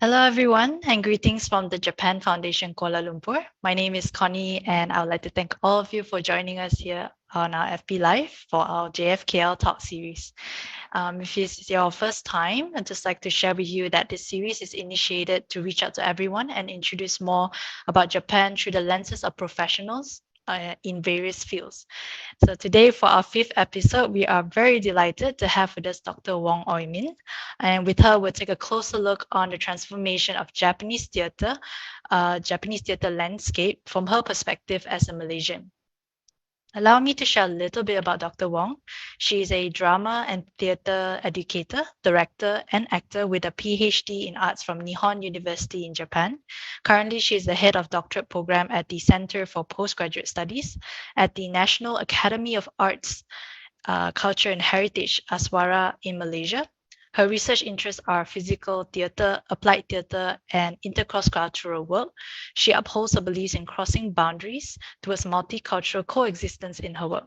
Hello, everyone, and greetings from the Japan Foundation Kuala Lumpur. My name is Connie, and I would like to thank all of you for joining us here on our FB Live for our JFKL Talk Series. If it's your first time, I'd just like to share with you that this series is initiated to reach out to everyone and introduce more about Japan through the lenses of professionals in various fields. So today for our fifth episode, we are very delighted to have with us Dr. Wong Oi Min. And with her, we'll take a closer look on the transformation of Japanese theater landscape from her perspective as a Malaysian. Allow me to share a little bit about Dr. Wong. She is a drama and theater educator, director, and actor with a PhD in arts from Nihon University in Japan. Currently, she is the head of doctorate program at the Center for Postgraduate Studies at the National Academy of Arts, Culture and Heritage, ASWARA, in Malaysia. Her research interests are physical theatre, applied theatre, and intercross-cultural work. She upholds her beliefs in crossing boundaries towards multicultural coexistence in her work.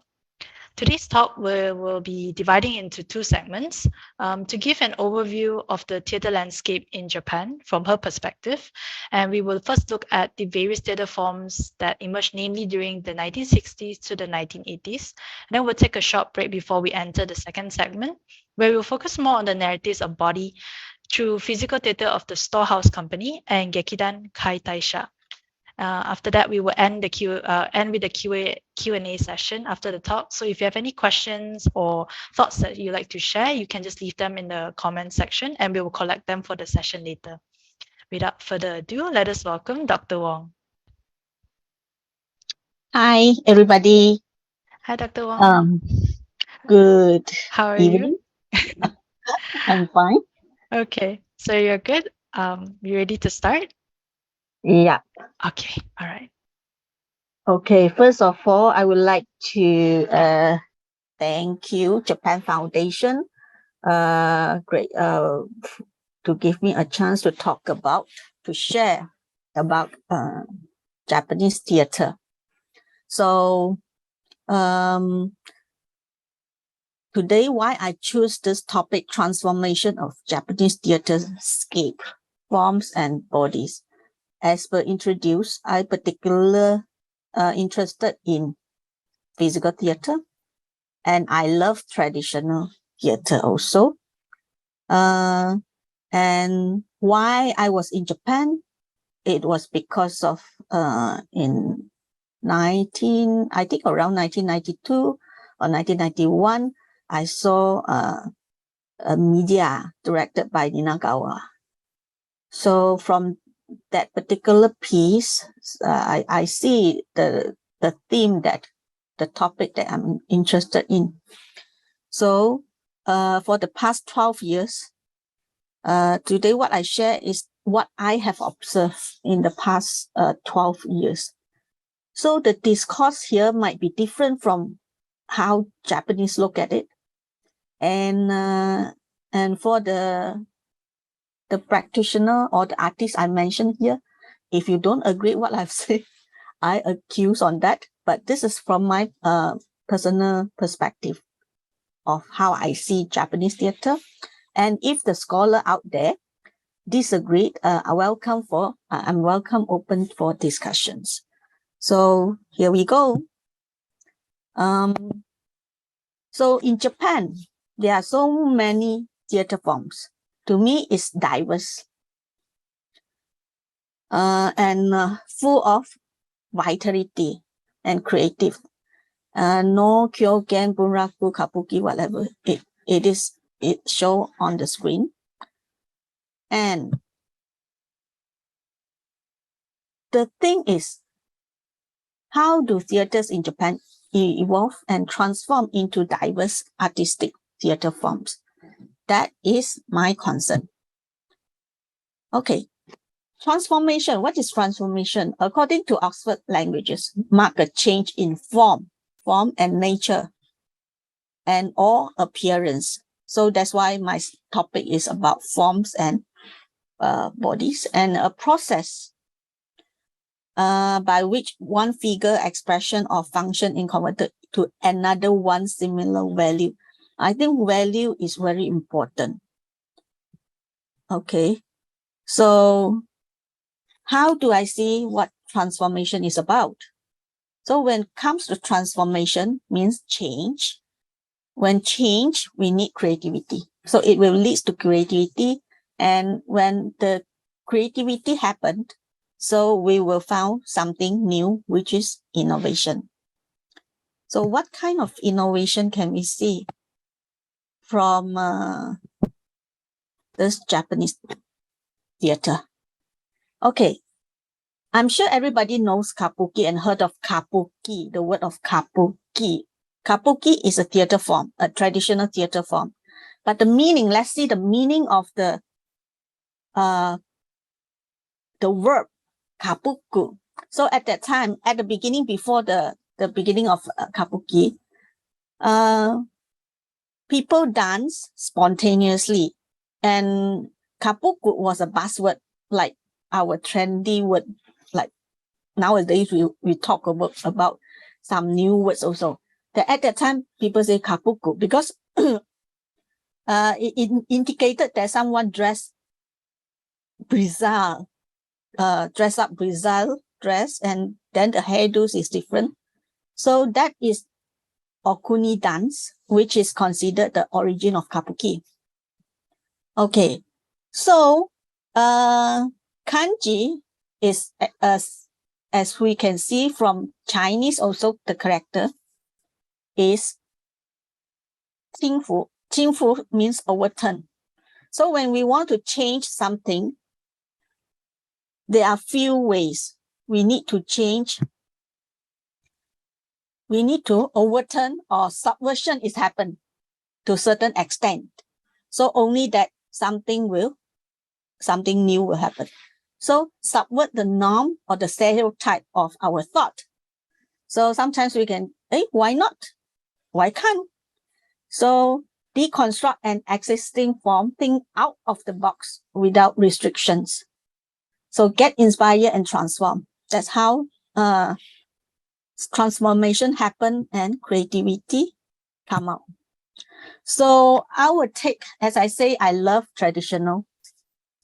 Today's talk will be dividing into two segments to give an overview of the theatre landscape in Japan from her perspective. And we will first look at the various theatre forms that emerged namely during the 1960s to the 1980s. And then we'll take a short break before we enter the second segment, where we'll focus more on the narratives of body through physical theatre of the Storehouse Company and Gekidan Kaitaisha. After that, we will end with the Q&A session after the talk. So if you have any questions or thoughts that you'd like to share, you can just leave them in the comment section and we will collect them for the session later. Without further ado, let us welcome Dr. Wong. Hi, everybody. Hi, Dr. Wong. Good How are evening. you? I'm fine. Okay, so you're good. You ready to start? Yeah. Okay, all right. Okay. First of all, I would like to thank you, Japan Foundation, great to give me a chance to share about Japanese theater. So today, why I choose this topic, transformation of Japanese theatrescape, forms and bodies. As per introduced, I particularly interested in physical theater, and I love traditional theater also. And why I was in Japan, it was because of in around 1992 or 1991, I saw a media directed by Ninagawa. So from that particular piece, I see the theme the topic that I'm interested in. So for the past 12 years, today what I share is what I have observed in the past 12 years. So the discourse here might be different from how Japanese look at it. And for the practitioner or the artist I mentioned here, if you don't agree what I've said, I accuse on that. But this is from my personal perspective of how I see Japanese theater. And if the scholar out there disagreed, I'm welcome open for discussions. So here we go. So in Japan, there are so many theater forms. To me, it's diverse and full of vitality and creative. No kyogen, bunraku, kabuki, whatever it show on the screen. And the thing is, how do theaters in Japan evolve and transform into diverse artistic theater forms? That is my concern. Okay. Transformation. What is transformation? According to Oxford Languages, mark a change in form and nature and or appearance. So that's why my topic is about forms and bodies, and a process by which one figure, expression or function is converted to another one similar value. I think value is very important. Okay. So how do I see what transformation is about? So when it comes to transformation, means change. When change, we need creativity. So it will lead to creativity. And when the creativity happened, so we will found something new, which is innovation. So what kind of innovation can we see from this Japanese theater? Okay, I'm sure everybody knows kabuki and heard of kabuki, the word of kabuki. Kabuki is a theater form, a traditional theater form. But the meaning, let's see the meaning of the verb kabuku. So at that time, at the beginning, before the beginning of kabuki, people dance spontaneously. And kabuku was a buzzword, like our trendy word, like nowadays we talk about some new words also. At that time, people say kabuku because it indicated that someone dressed bizarre, dress up bizarre dress, and then the hairdos is different. So that is okuni dance, which is considered the origin of kabuki. Okay, so kanji is as we can see from Chinese also, the character is qingfu. Qingfu means overturn. So when we want to change something, there are few ways we need to change. We need to overturn or subversion is happen to a certain extent. So only that something new will happen. So subvert the norm or the stereotype of our thought. So sometimes we can, why not? Why can't? So deconstruct an existing form, think out of the box without restrictions. So get inspired and transform. That's how transformation happen and creativity come out. So our take, as I say, I love traditional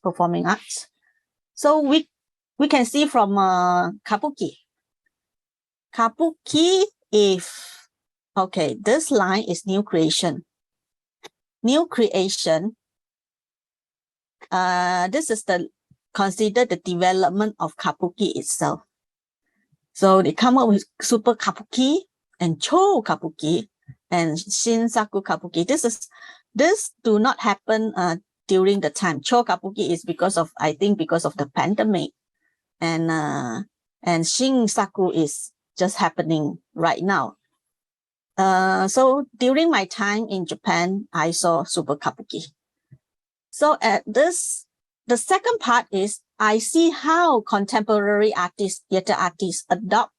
performing arts. So we can see from kabuki. Kabuki, this line is new creation. New creation, this is considered the development of kabuki itself. So they come up with super kabuki and cho kabuki and shinsaku kabuki. This do not happen during the time. Cho kabuki is because of the pandemic, and shinsaku is just happening right now. So during my time in Japan, I saw super kabuki. So at this, the second part is I see how contemporary artists, theater artists, adopt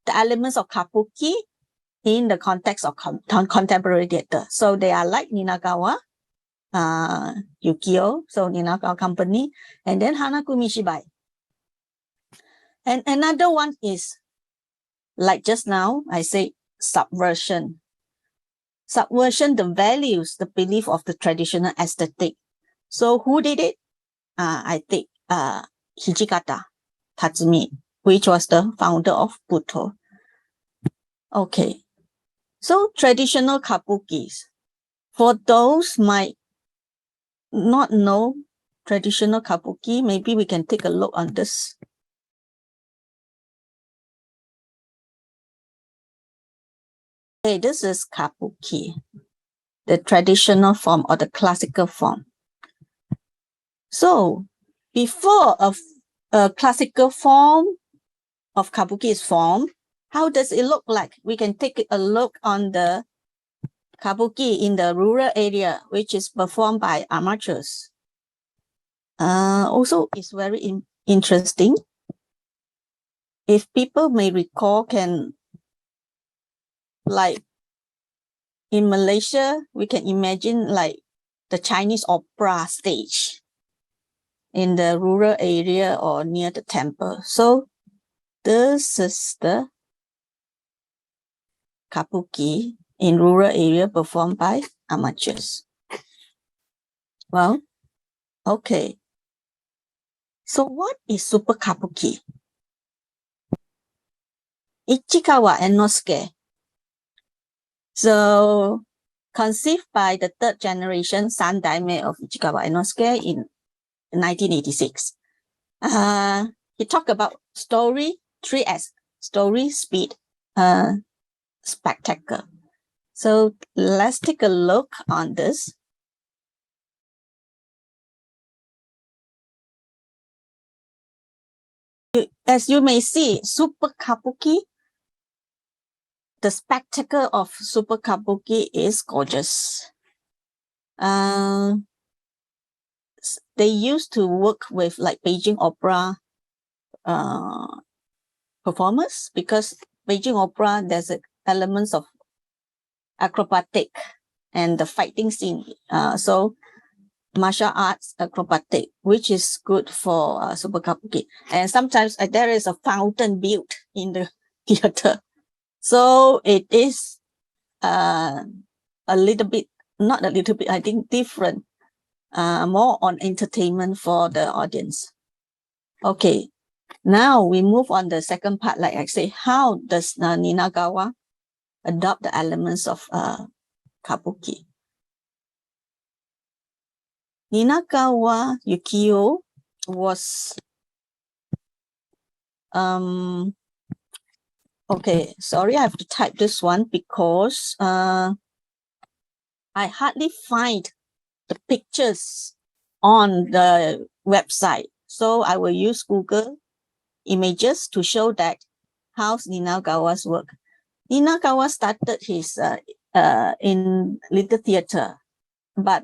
the elements of kabuki in the context of contemporary theater. So they are like Ninagawa, Yukio, so Ninagawa Company, and then Hanaku Mishibai. And another one is, like just now, I say subversion. Subversion, the values, the belief of the traditional aesthetic. So who did it? I think Hijikata Tatsumi, which was the founder of Buto. Okay, so traditional kabukis. For those might not know traditional kabuki, maybe we can take a look on this. Okay, this is kabuki, the traditional form or the classical form. So before a classical form of kabuki is formed, how does it look like? We can take a look on the kabuki in the rural area, which is performed by amateurs. Also, it's very interesting. If people may recall, like in Malaysia, we can imagine like the Chinese opera stage in the rural area or near the temple. So this is the kabuki in rural area performed by amateurs. Well, okay. So what is super kabuki? Ichikawa Enosuke. So conceived by the third generation son daimyo of Ichikawa Enosuke in 1986. He talked about story, 3S, story, speed, spectacle. So let's take a look on this. As you may see, super kabuki, the spectacle of super kabuki is gorgeous. They used to work with like Beijing opera performers, because Beijing opera, there's elements of acrobatic and the fighting scene. So martial arts acrobatic, which is good for super kabuki. And sometimes there is a fountain built in the theater. So it is a little bit, not a little bit, I think different, more on entertainment for the audience. Okay, now we move on the second part. Like I say, how does Ninagawa adopt the elements of kabuki? Ninagawa Yukio was okay, sorry, I have to type this one because I hardly find the pictures on the website. So I will use Google Images to show that how Ninagawa's work. Ninagawa started his in little theater, but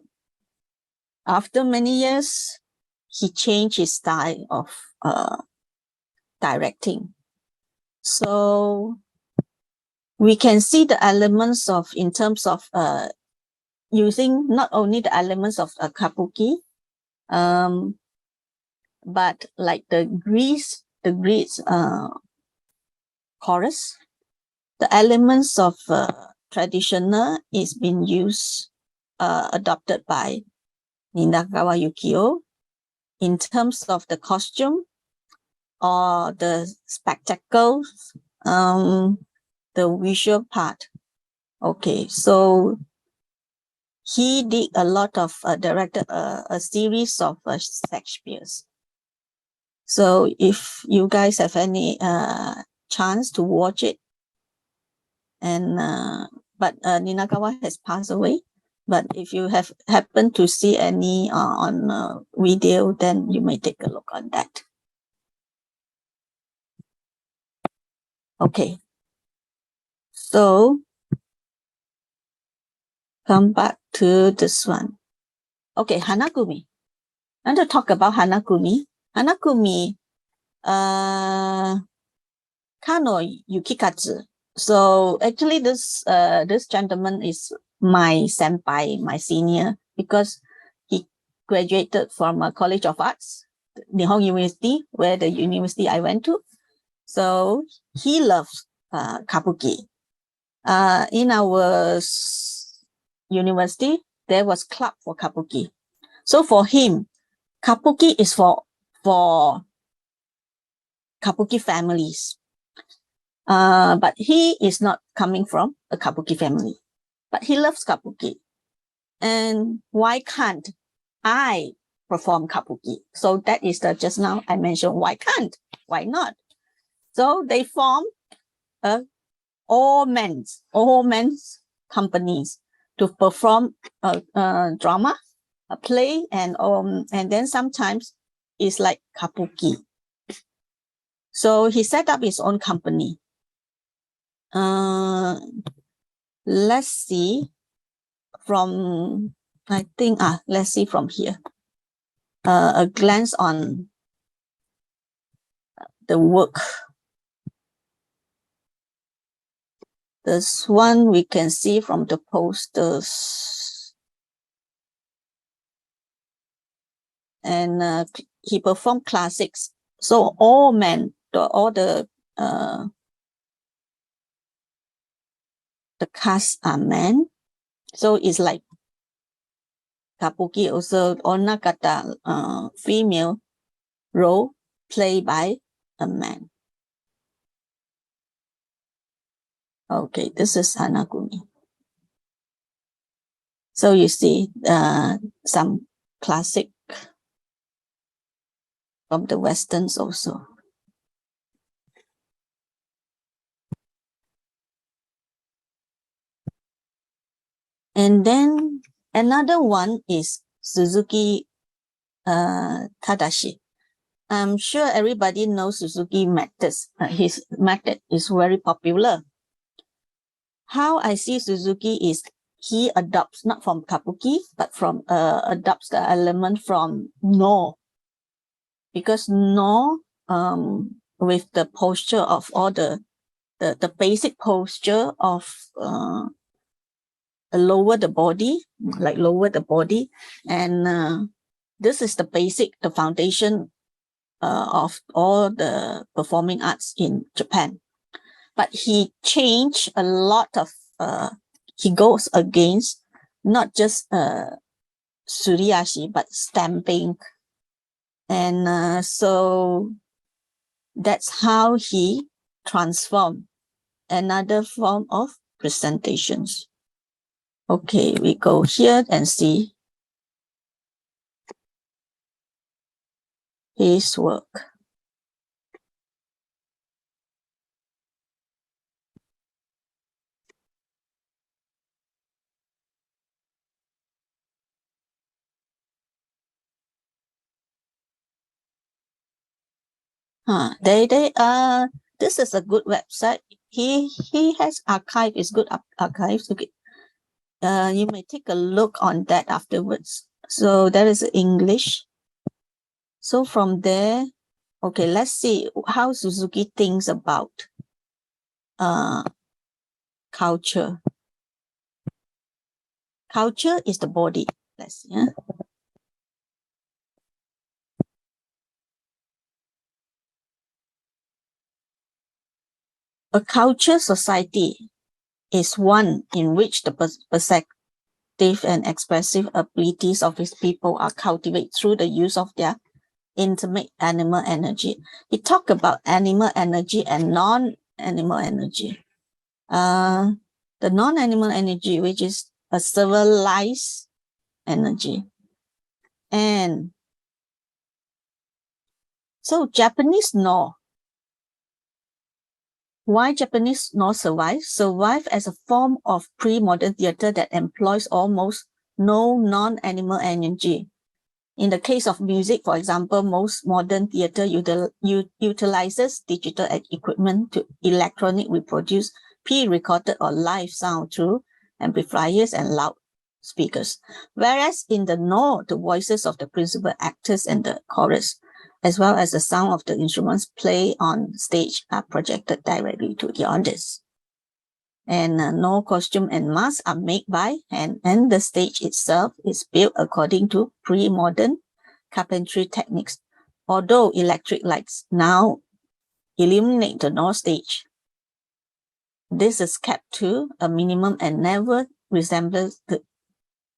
after many years, he changed his style of directing. So we can see the elements of, in terms of using not only the elements of kabuki, but like the Greece chorus, the elements of traditional is being used, adopted by Ninagawa Yukio in terms of the costume or the spectacles, the visual part. Okay, so he did a lot of directed a series of Shakespeare's. So if you guys have any chance to watch it, and but Ninagawa has passed away. But if you have happened to see any on video, then you may take a look on that. Okay, so come back to this one. Okay, Hanagumi. I want to talk about Hanagumi. Hanagumi, Kano Yukikatsu. So actually this gentleman is my senpai, my senior, because he graduated from a College of Arts, Nihon University, where the university I went to. So he loves kabuki. In our university, there was club for kabuki. So for him, kabuki is for kabuki families. But he is not coming from a kabuki family, but he loves kabuki. And why can't I perform kabuki? So that is the, just now I mentioned, why can't? Why not? So they formed all men's companies to perform a drama, a play, and then sometimes it's like kabuki. So he set up his own company. Let's see from, I think, let's see from here. A glance on the work. This one we can see from the posters. And he performed classics. So all men, all the cast are men. So it's like kabuki also, onakata, female, role played by a man. Okay, this is Hanagumi. So you see some classic from the Westerns also. And then another one is Suzuki Tadashi. I'm sure everybody knows Suzuki methods. His method is very popular. How I see Suzuki is he adopts not from Kabuki, but from adopts the element from No. Because No, with the posture of all the basic posture of lower the body, and this is the foundation of all the performing arts in Japan. But he changed a lot of, he goes against not just suriashi, but stamping. And so that's how he transformed another form of presentations. Okay, we go here and see his work. This is a good website. He has archive, is good archives. Okay. You may take a look on that afterwards. So that is English. So from there, okay, let's see how Suzuki thinks about culture. Culture is the body. Let's see. Yeah? A culture society is one in which the perceptive and expressive abilities of its people are cultivated through the use of their intimate animal energy. He talked about animal energy and non-animal energy. The non-animal energy, which is a civilized energy. And so Japanese No. Why Japanese No survive? Survive as a form of pre-modern theater that employs almost no non-animal energy. In the case of music, for example, most modern theater utilizes digital equipment to electronic reproduce pre-recorded or live sound through amplifiers and loudspeakers. Whereas in the No, the voices of the principal actors and the chorus, as well as the sound of the instruments played on stage, are projected directly to the audience. And No costume and masks are made by hand, and the stage itself is built according to pre-modern carpentry techniques. Although electric lights now illuminate the No stage, this is kept to a minimum and never resembles the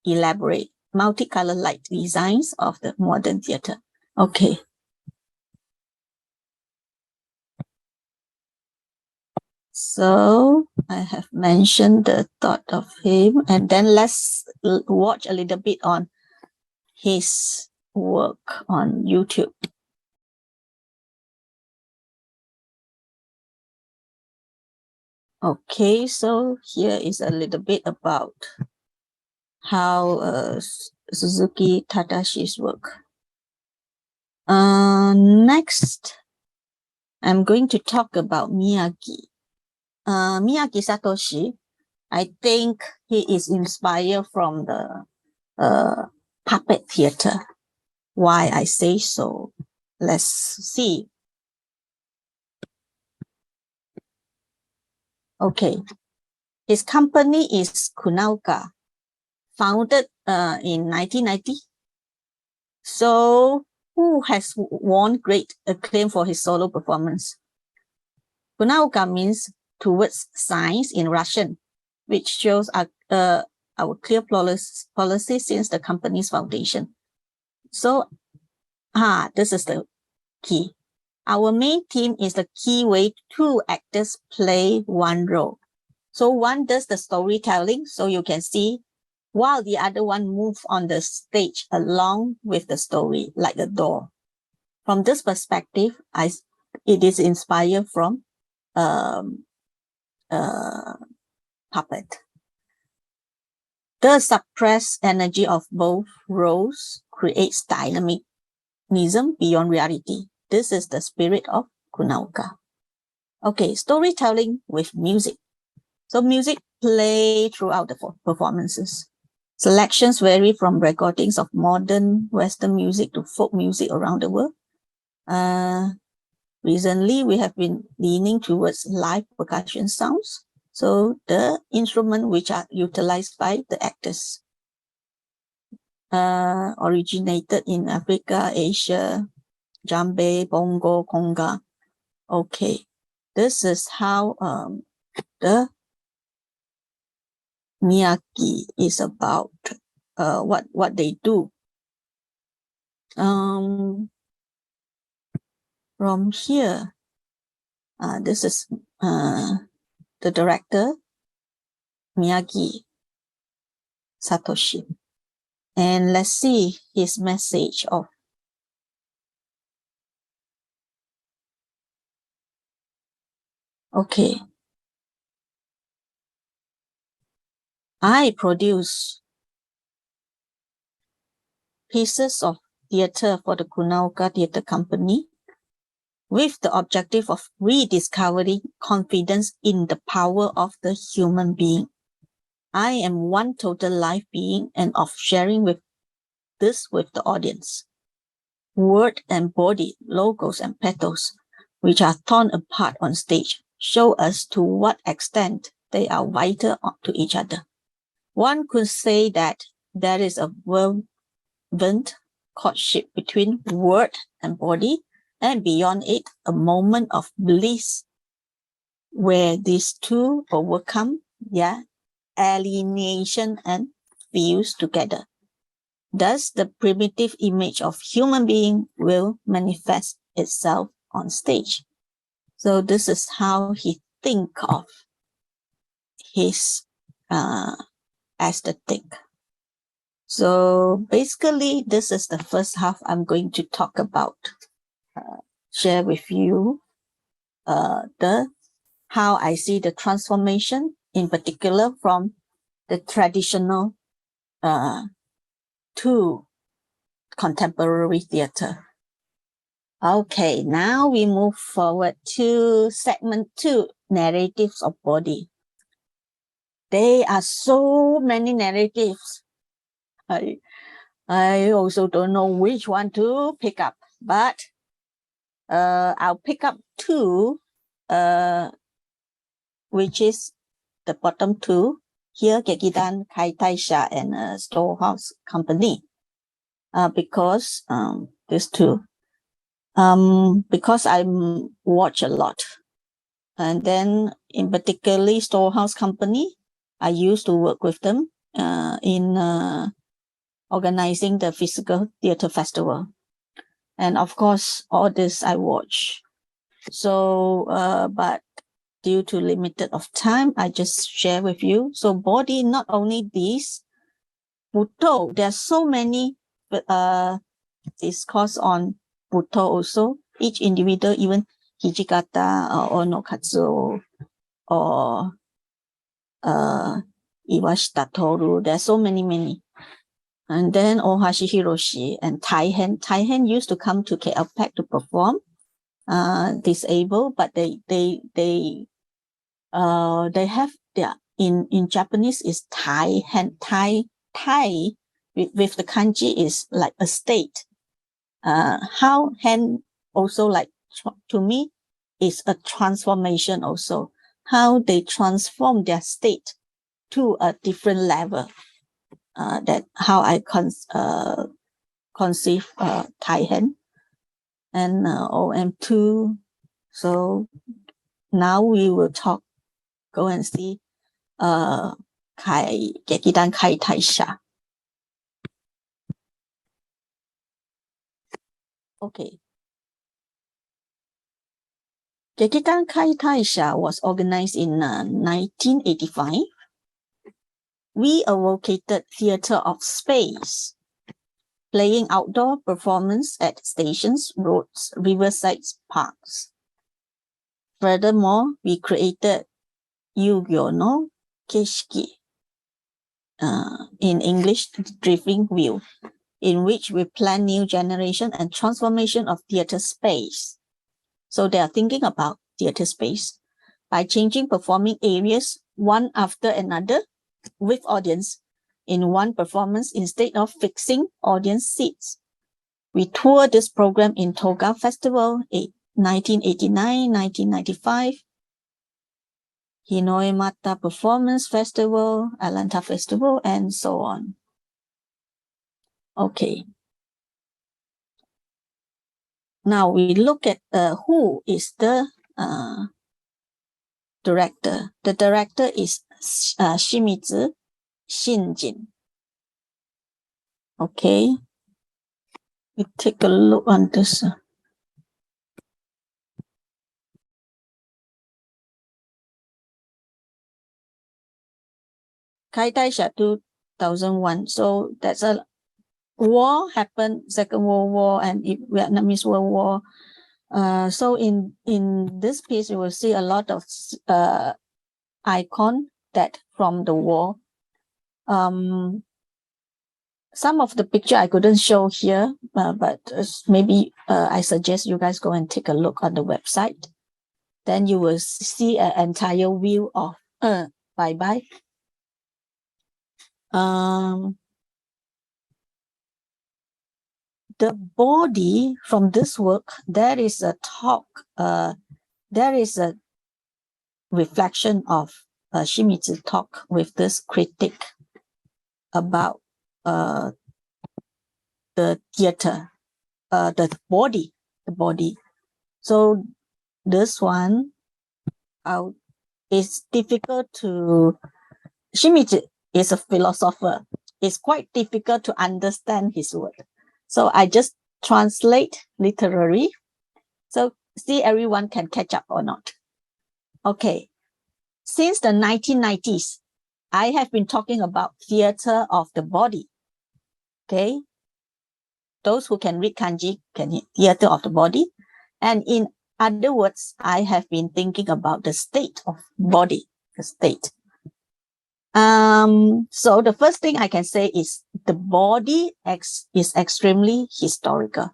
elaborate multicolored light designs of the modern theater. Okay. So I have mentioned the thought of him, and then let's watch a little bit on his work on YouTube. Okay, so here is a little bit about how Suzuki Tadashi's work. Next, I'm going to talk about Miyagi. Miyagi Satoshi, I think he is inspired from the puppet theater. Why I say so? Let's see. Okay, his company is Kunaoka, founded in 1990. So, who has won great acclaim for his solo performance? Kunaoka means towards science in Russian, which shows our clear policy since the company's foundation. So, this is the key. Our main theme is the key way two actors play one role. So one does the storytelling, so you can see, while the other one moves on the stage along with the story, like a door. From this perspective, it is inspired from puppet. The suppressed energy of both roles creates dynamism beyond reality. This is the spirit of Kunaoka. Okay, storytelling with music. So music play throughout the performances. Selections vary from recordings of modern Western music to folk music around the world. Recently, we have been leaning towards live percussion sounds. So the instruments which are utilized by the actors originated in Africa, Asia, djembe, bongo, conga. Okay, this is how the miyagi is about, what they do. From here, this is the director, Miyagi Satoshi. And let's see his message of okay. I produce pieces of theater for the Kunaoka Theater Company with the objective of rediscovering confidence in the power of the human being. I am one total life being and of sharing with the audience. Word and body, logos and petals, which are torn apart on stage, show us to what extent they are vital to each other. One could say that there is a fervent courtship between word and body, and beyond it, a moment of bliss where these two overcome their alienation and fuse together. Thus, the primitive image of human being will manifest itself on stage. So this is how he think of his aesthetic. So basically, this is the first half I'm going to talk about, share with you how I see the transformation, in particular from the traditional to contemporary theater. Okay, now we move forward to segment 2, narratives of body. There are so many narratives. I also don't know which one to pick up, but I'll pick up 2, which is the bottom 2. Here, Gekidan, Kaitaisha, and Storehouse Company. Because these 2. Because I watch a lot. And then in particularly Storehouse Company, I used to work with them in organizing the physical theater festival. And of course, all this I watch. So, but due to limited of time, I just share with you. So body, not only these, Buto, there are so many discourse on Buto also. Each individual, even Hijikata or Nokatsu or Iwashita Toru, there are so many. And then Ohashi Hiroshi and Taihen. Taihen used to come to KLPAC to perform, disabled, but they have their, in Japanese is Taihen. Tai with the kanji is like a state. How hen also, like, to me, is a transformation also. How they transform their state to a different level. That how I conceive Taihen and OM2. So now we will go and see Gekidan Kaitaisha. Okay. Gekidan Kaitaisha was organized in 1985. We advocated theater of space, playing outdoor performance at stations, roads, riversides, parks. Furthermore, we created Yu-Gyo no Keshiki, in English, Drifting View, in which we plan new generation and transformation of theater space. So they are thinking about theater space by changing performing areas one after another with audience in one performance instead of fixing audience seats. We toured this program in Toga Festival in 1989, 1995, Hinoi Mata Performance Festival, Atlanta Festival, and so on. Okay. Now we look at who is the director. The director is Shimizu Shinjin. Okay. We take a look on this. Kaitaisha 2001. So that's a war happened, Second World War and Vietnamese World War. So in this piece, you will see a lot of icon that from the war. Some of the picture I couldn't show here, but maybe I suggest you guys go and take a look on the website. Then you will see an entire view of bye-bye. The body from this work, there is a talk, there is a reflection of Shimizu talk with this critic about the theater, the body. So this one is difficult to, Shimizu is a philosopher. It's quite difficult to understand his work. So I just translate literally. So see everyone can catch up or not. Okay. Since the 1990s, I have been talking about theater of the body. Okay. Those who can read kanji can read theater of the body. And in other words, I have been thinking about the state of body, the state. So the first thing I can say is the body is extremely historical.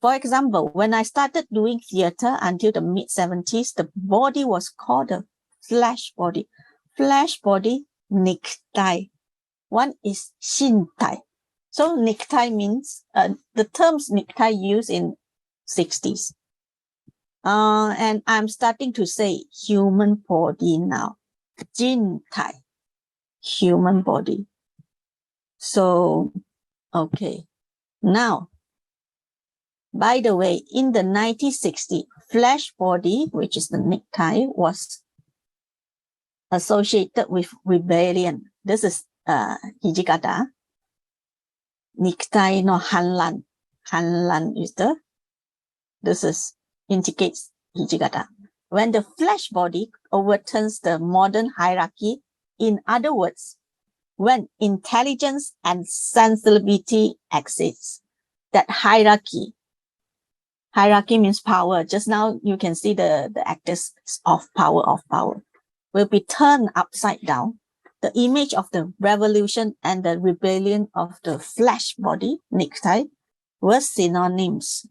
For example, when I started doing theater until the mid-70s, the body was called a flesh body. Flesh body, niktai. One is shintai. So niktai means, the terms niktai used in 60s. And I'm starting to say human body now. Jintai. Human body. So, okay. Now, by the way, in the 1960s, flesh body, which is the necktie, was associated with rebellion. This is Hijikata. Necktie no Hanlan. Hanlan is this is indicates Hijikata. When the flesh body overturns the modern hierarchy, in other words, when intelligence and sensibility exists, that hierarchy means power. Just now you can see the actors of power, will be turned upside down. The image of the revolution and the rebellion of the flesh body, necktie, were synonyms.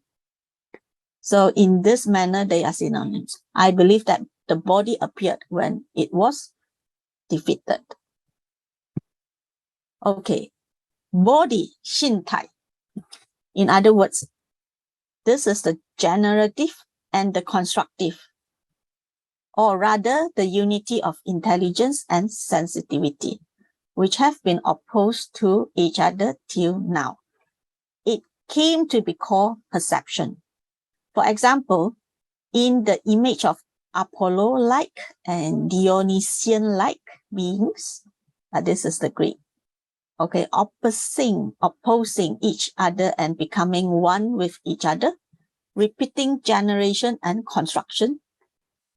So in this manner, they are synonyms. I believe that the body appeared when it was defeated. Okay, body, shintai. In other words, this is the generative and the constructive, or rather the unity of intelligence and sensitivity, which have been opposed to each other till now. It came to be called perception. For example, in the image of Apollo-like and Dionysian-like beings, this is the Greek. Okay, opposing each other and becoming one with each other, repeating generation and construction,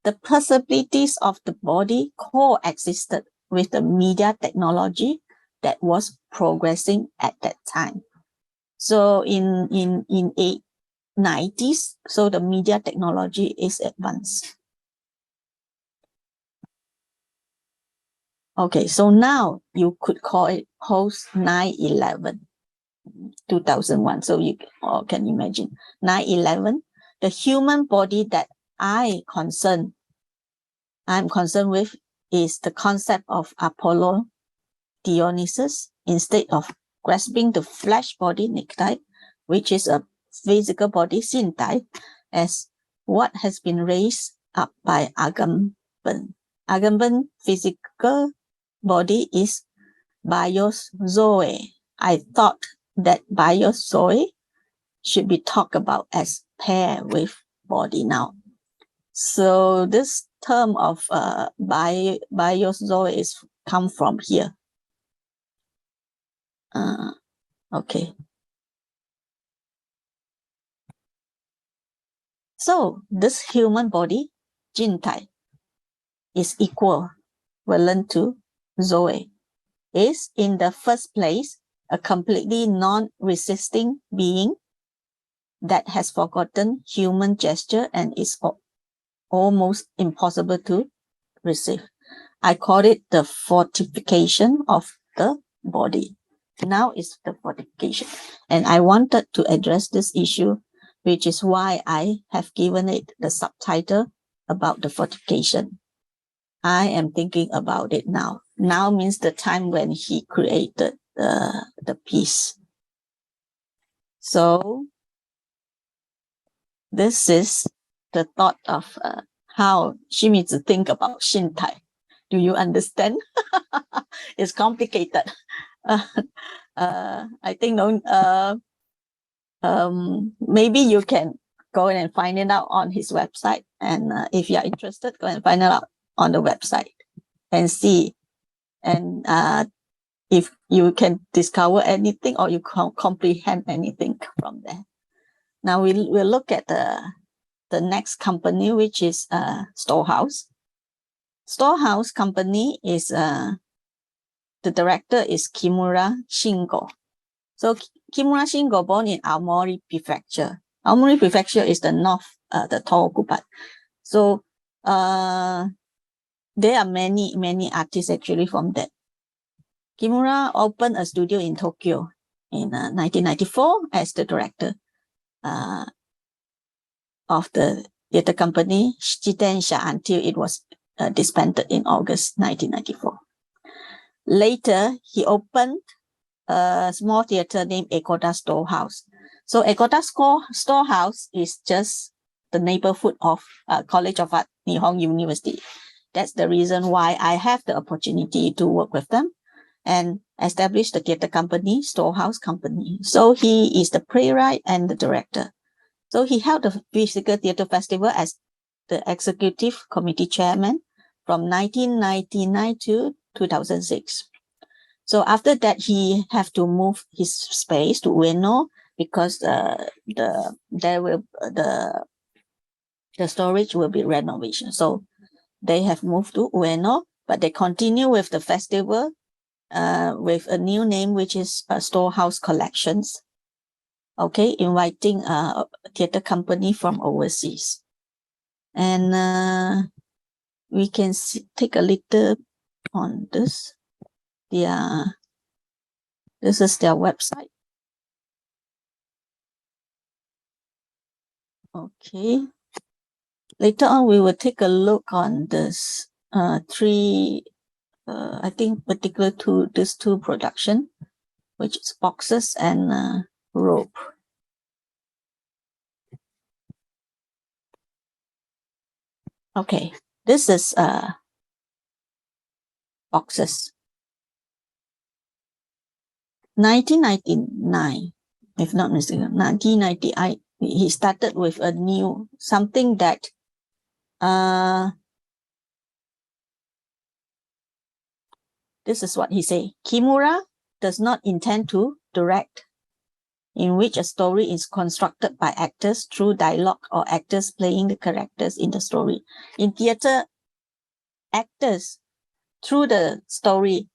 the possibilities of the body coexisted with the media technology that was progressing at that time. So in 90s, so the media technology is advanced. Okay, so now you could call it post 9/11, 2001. So you all can imagine 9/11, the human body that I'm concerned with is the concept of Apollo Dionysus instead of grasping the flesh body Niktai, which is a physical body Sintai, as what has been raised up by Agamben. Agamben physical body is biozoe. I thought that biozoe should be talked about as pair with body now. So this term of biozoe is come from here. Okay. So this human body, Jintai, is equivalent to Zoe, is in the first place a completely non-resisting being that has forgotten human gesture and is almost impossible to receive. I call it the fortification of the body. Now is the fortification. And I wanted to address this issue, which is why I have given it the subtitle about the fortification. I am thinking about it now. Now means the time when he created the piece. So this is the thought of how Shimizu think about Shintai. Do you understand? It's complicated. I think maybe you can go in and find it out on his website. And if you're interested, go and find it out on the website and see. And if you can discover anything or you can comprehend anything from there. Now we'll look at the next company, which is Storehouse. Storehouse company is the director is Kimura Shingo. So Kimura Shingo born in Aomori Prefecture. Aomori Prefecture is the north, the Tohoku part. So there are many artists actually from that. Kimura opened a studio in Tokyo in 1994 as the director of the theater company Kaitaisha until it was disbanded in August 1994. Later, he opened a small theater named Ekoda Storehouse. So Ekoda Storehouse is just the neighborhood of College of Art, Nihon University. That's the reason why I have the opportunity to work with them and establish the theater company, Storehouse Company. So he is the playwright and the director. So he held the Physical Theatre Festival as the executive committee chairman from 1999 to 2006. So after that, he have to move his space to Ueno because the storage will be renovation. So they have moved to Ueno, but they continue with the festival with a new name, which is Storehouse Collections. Okay, inviting a theater company from overseas. And we can take a little on this. This is their website. Okay. Later on, we will take a look on this three, I think particular to this two production, which is boxes and rope. Okay, this is boxes. 1999, if not mistaken, 1998, he started with a new, something that this is what he say. Kimura does not intend to direct in which a story is constructed by actors through dialogue or actors playing the characters in the story. In theater, actors through the story,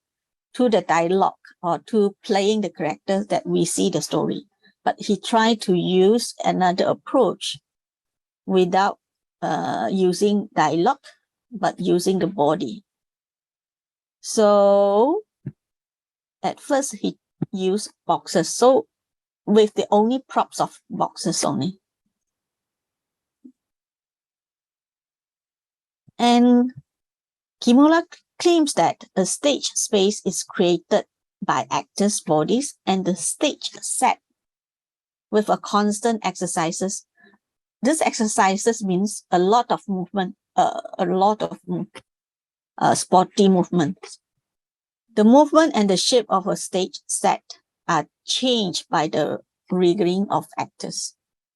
through the dialogue or to playing the characters that we see the story. But he tried to use another approach without using dialogue, but using the body. So at first he used boxes. So with the only props of boxes only. And Kimura claims that a stage space is created by actors' bodies and the stage set with a constant exercises. This exercises means a lot of movement, a lot of sporty movements. The movement and the shape of a stage set are changed by the rigging of actors.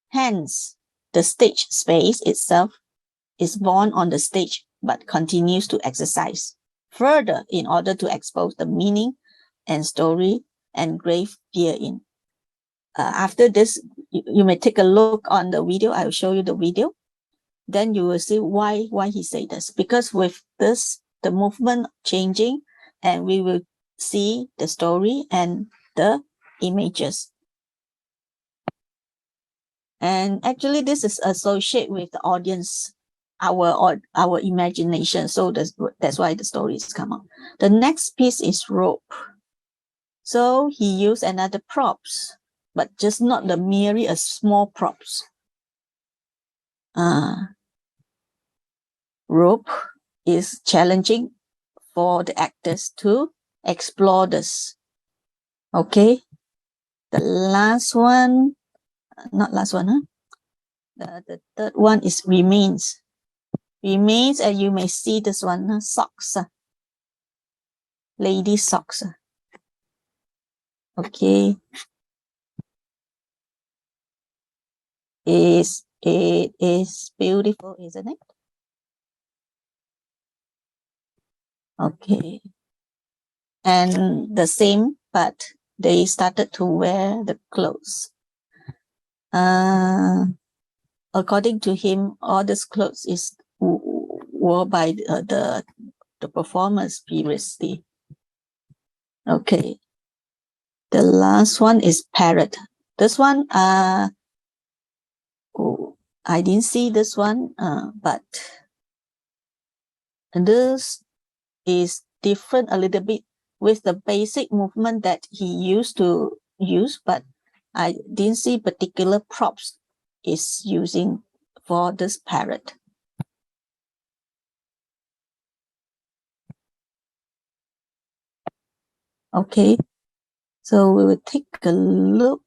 Hence, the stage space itself is born on the stage but continues to exercise further in order to expose the meaning and story engraved herein. After this, you may take a look on the video. I will show you the video. Then you will see why he said this. Because with this, the movement changing, and we will see the story and the images. And actually, this is associated with the audience, our imagination. So that's why the stories come out. The next piece is rope. So he used another props, but just not the merely a small props. Rope is challenging for the actors to explore this. Okay, the last one, not last one, huh? The third one is remains. Remains, and you may see this one, socks. Lady socks. Okay. It is beautiful, isn't it? Okay. And the same, but they started to wear the clothes. According to him, all these clothes is worn by the performers previously. Okay. The last one is parrot. This one, I didn't see this one, but this is different a little bit with the basic movement that he used to use, but I didn't see particular props is using for this parrot. Okay, so we will take a look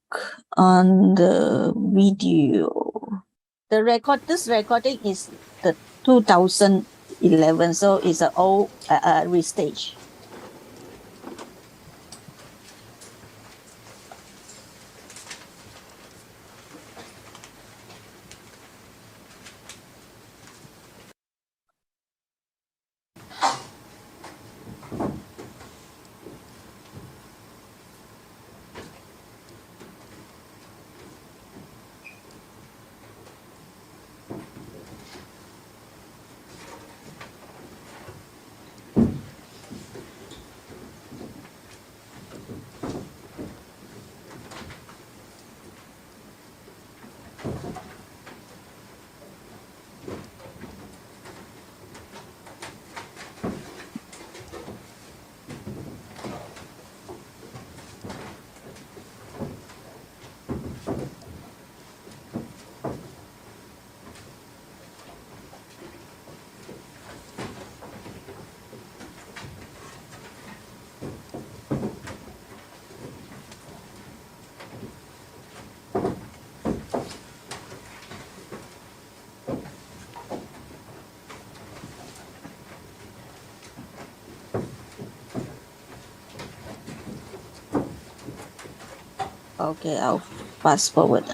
on the video. This recording is the 2011, so it's an old restage. Okay, I'll fast forward.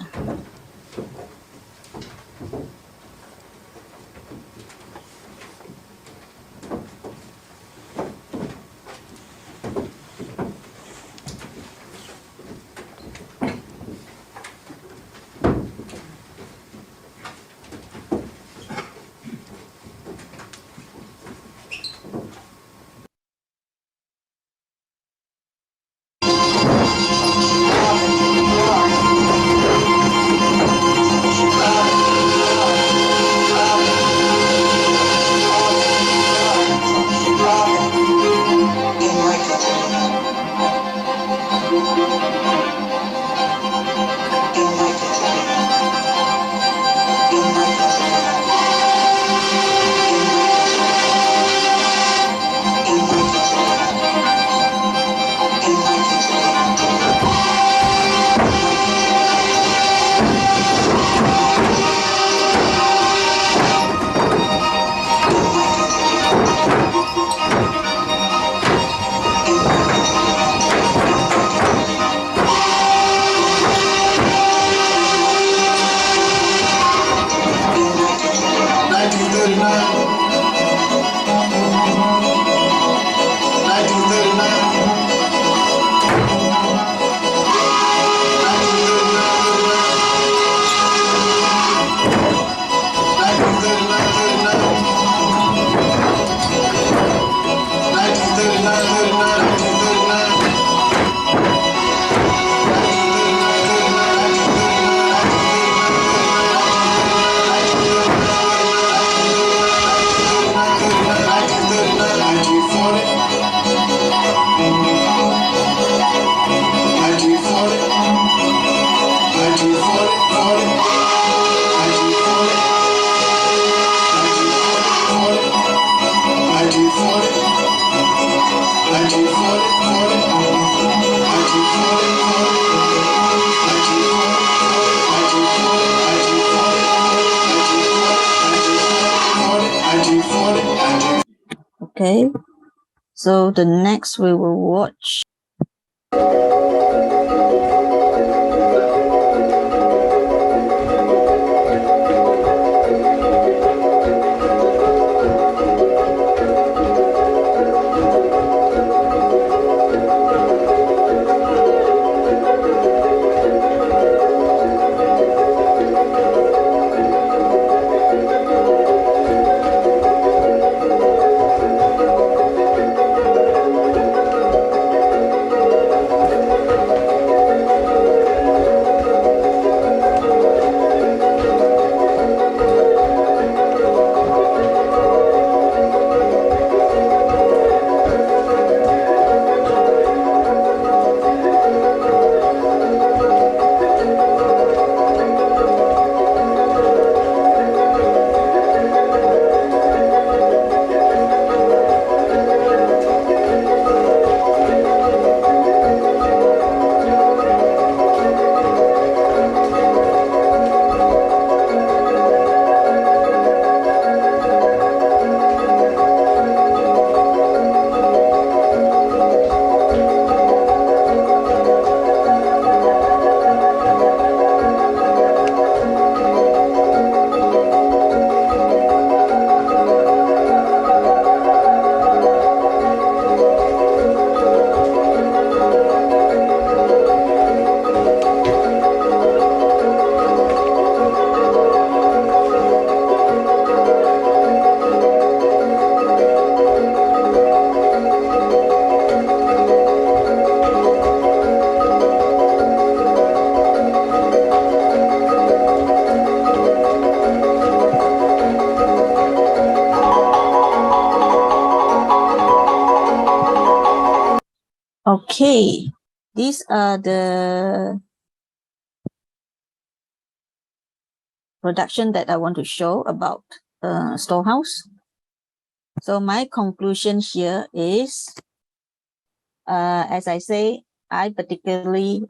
Okay, so the next we will watch. Okay, these are the production that I want to show about storehouse. So my conclusion here is, as I say, I particularly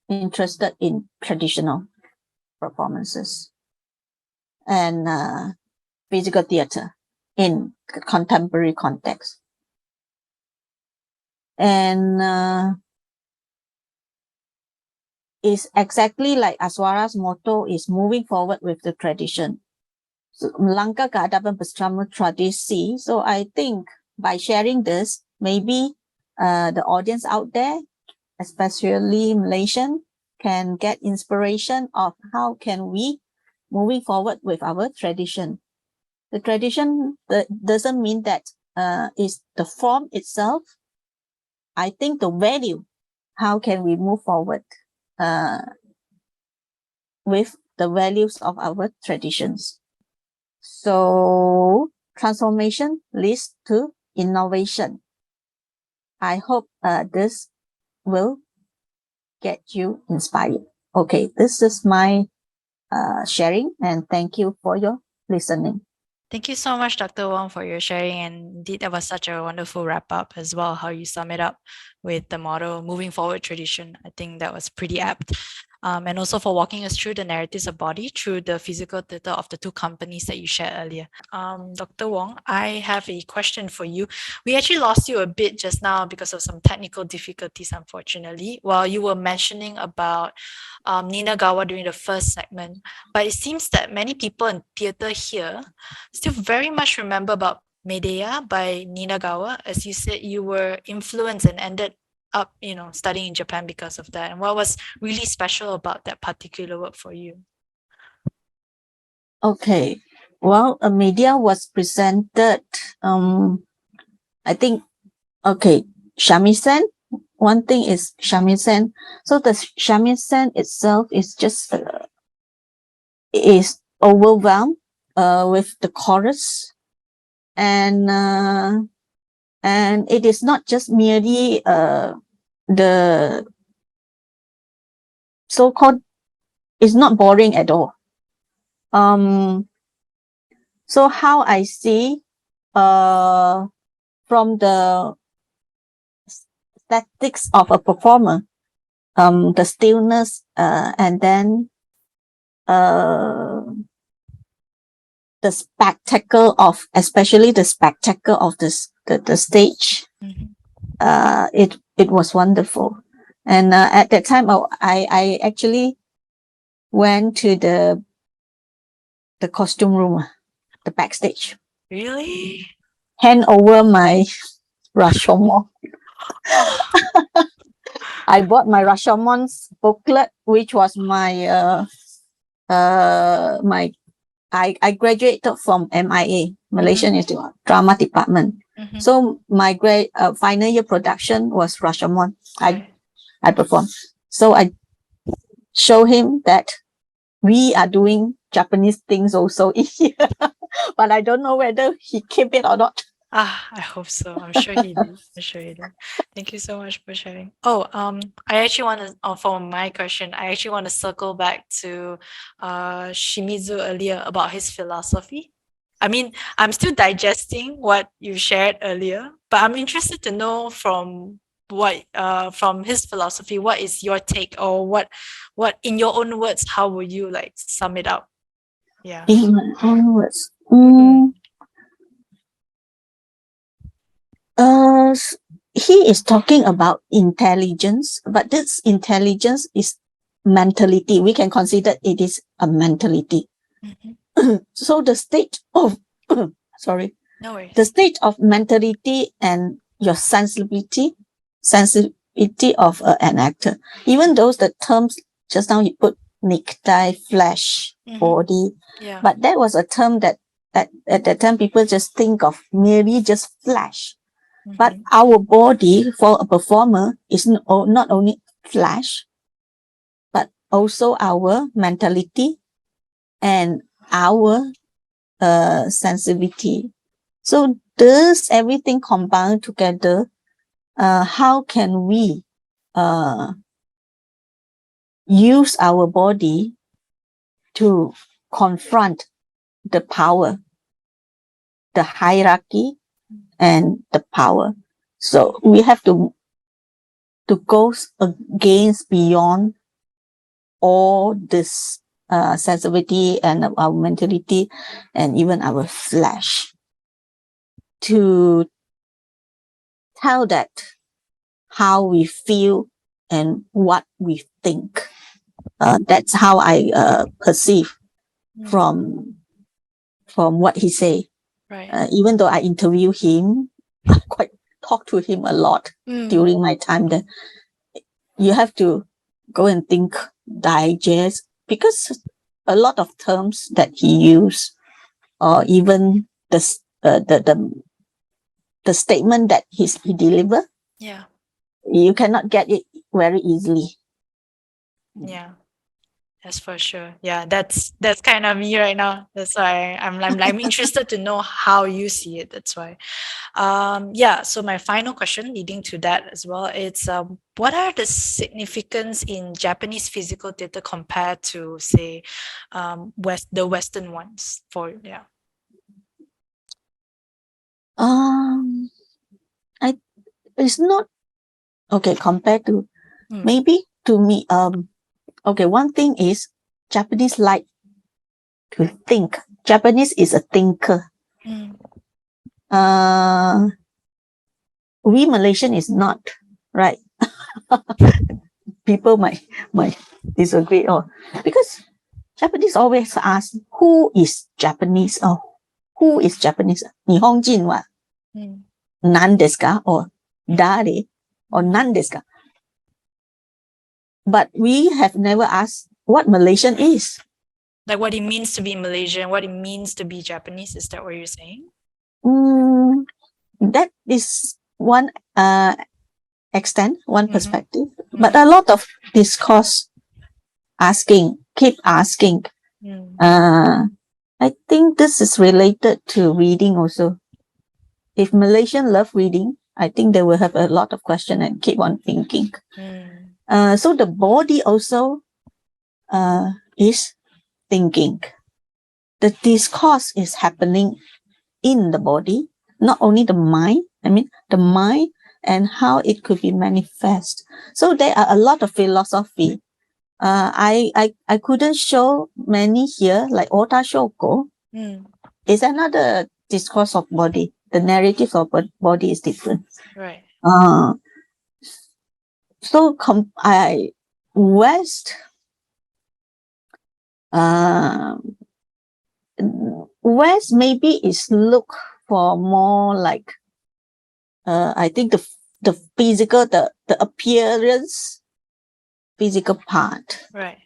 interested in traditional performances and physical theater in contemporary context. And is exactly like ASWARA's motto is moving forward with the tradition. So, melangkah ke hadapan bersama tradisi. So I think by sharing this, maybe the audience out there, especially Malaysian, can get inspiration of how can we moving forward with our tradition. The tradition doesn't mean that is the form itself. I think the value, how can we move forward with the values of our traditions. So transformation leads to innovation. I hope this will get you inspired. Okay, this is my sharing, and thank you for your listening. Thank you so much, Dr. Wong, for your sharing. And indeed, that was such a wonderful wrap up as well, how you sum it up with the motto, moving forward tradition. I think that was pretty apt. And also for walking us through the narratives of body through the physical theater of the two companies that you shared earlier. Dr. Wong, I have a question for you. We actually lost you a bit just now because of some technical difficulties, unfortunately, while you were mentioning about Ninagawa during the first segment. But it seems that many people in theater here still very much remember about Medea by Ninagawa. As you said, you were influenced and ended up, studying in Japan because of that. And what was really special about that particular work for you? Okay, well, Medea was presented, I think, okay, shamisen. One thing is shamisen. So the shamisen itself is just is overwhelmed with the chorus, and it is not just merely the so-called, it's not boring at all. So how I see from the statics of a performer, the stillness, and then the spectacle of, especially the spectacle of this the stage. Mhm. It was wonderful. And at that time, I actually went to the costume room, the backstage, Really? hand over my Rashomon. I bought my Rashomon's booklet, which was my I graduated from MIA, Malaysian Institute of Drama Department. Mhm. So my final year production was Rashomon. Right. I performed. So I show him that we are doing Japanese things also in here, but I don't know whether he keep it or not. I hope so. I'm sure he did. I'm sure he did. Thank you so much for sharing. Oh, I actually want to, for my question, I actually want to circle back to Shimizu earlier about his philosophy. I mean, I'm still digesting what you shared earlier, but I'm interested to know from from his philosophy, what is your take, or what in your own words, how would you like sum it up? Yeah. In my own words, he is talking about intelligence, but this intelligence is mentality. We can consider it is a mentality. So the state of sorry, No worries. the state of mentality and your sensibility of an actor. Even those the terms just now you put necktie, flesh, body, Yeah. but that was a term that at that time people just think of merely just flesh. But our body for a performer is not only flesh, but also our mentality and our sensitivity. So does everything combine together? How can we use our body to confront the power, the hierarchy, and the power? So we have to go against beyond all this sensitivity and our mentality and even our flesh to tell that how we feel and what we think. That's how I perceive from what he say. Right. Even though I interview him, I quite talk to him a lot during my time there. You have to go and think, digest, because a lot of terms that he used, or even the statement that he deliver, Yeah. you cannot get it very easily. Yeah. That's for sure. Yeah, that's kind of me right now. That's why I'm interested to know how you see it. That's why. Yeah. So my final question, leading to that as well, it's what are the significance in Japanese physical theater compared to, say, the Western ones? For yeah. It's not okay compared to maybe to me. Okay, one thing is Japanese like to think. Japanese is a thinker. We Malaysian is not, right? People might disagree, or because Japanese always ask who is Japanese, or who is Japanese? 日本人は何ですか or 誰 or 何ですか? But we have never asked what Malaysian is. Like what it means to be Malaysian, what it means to be Japanese. Is that what you're saying? That is one extent, one perspective, but a lot of discourse keep asking. I think this is related to reading also. If Malaysian love reading, I think they will have a lot of question and keep on thinking. So the body also is thinking. The discourse is happening in the body, not only the mind. I mean, the mind and how it could be manifest. So there are a lot of philosophy. I couldn't show many here, like Ota Shoko is another discourse of body. the narrative of body is different. Right. So West maybe is look for more like I think the physical, the appearance, physical part. Right.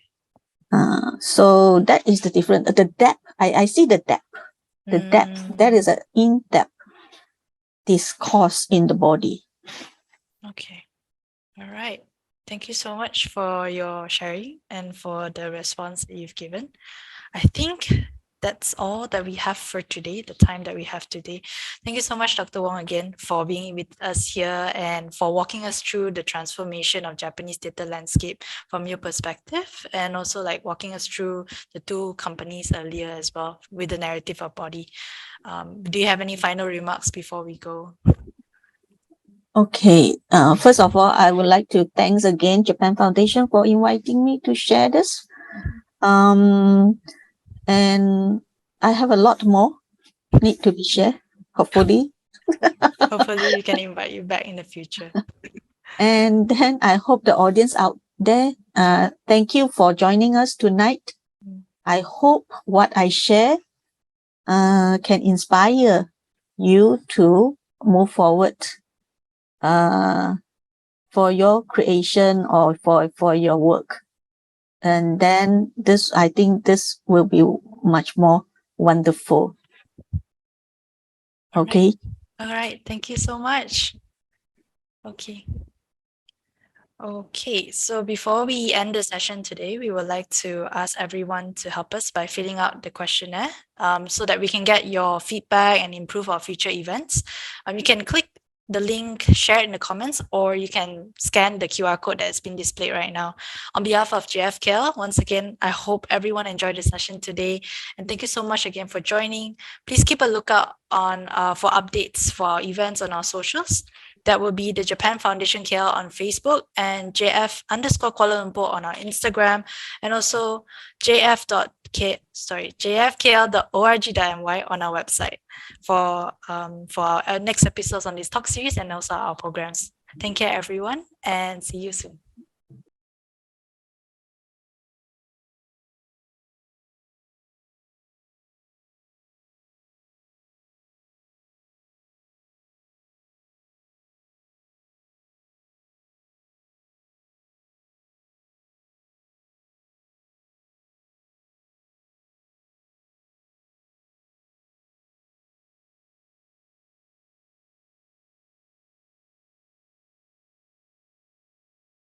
So that is the difference. The depth, I see the depth. The depth, that is an in-depth discourse in the body. Okay. All right. Thank you so much for your sharing and for the response that you've given. I think that's all that we have for today, the time that we have today. Thank you so much, Dr. Wong, again, for being with us here and for walking us through the transformation of Japanese theatre landscape from your perspective, and also like walking us through the two companies earlier as well with the narrative of body. Do you have any final remarks before we go? Okay. First of all, I would like to thanks again Japan Foundation for inviting me to share this. And I have a lot more need to be shared, hopefully. Hopefully we can invite you back in the future. And then I hope the audience out there, thank you for joining us tonight. I hope what I share can inspire you to move forward for your creation or for your work. And then I think this will be much more wonderful. Okay. All right. Thank you so much. Okay, so before we end the session today, we would like to ask everyone to help us by filling out the questionnaire so that we can get your feedback and improve our future events. You can click the link shared in the comments, or you can scan the QR code that's been displayed right now. On behalf of JFKL, once again, I hope everyone enjoyed the session today. And thank you so much again for joining. Please keep a lookout on for updates for our events on our socials. That will be the Japan Foundation KL on Facebook and JF_Kuala Lumpur on our Instagram, and also jfkl.org.my on our website for our next episodes on this talk series and also our programs. Thank you, everyone, and see you soon.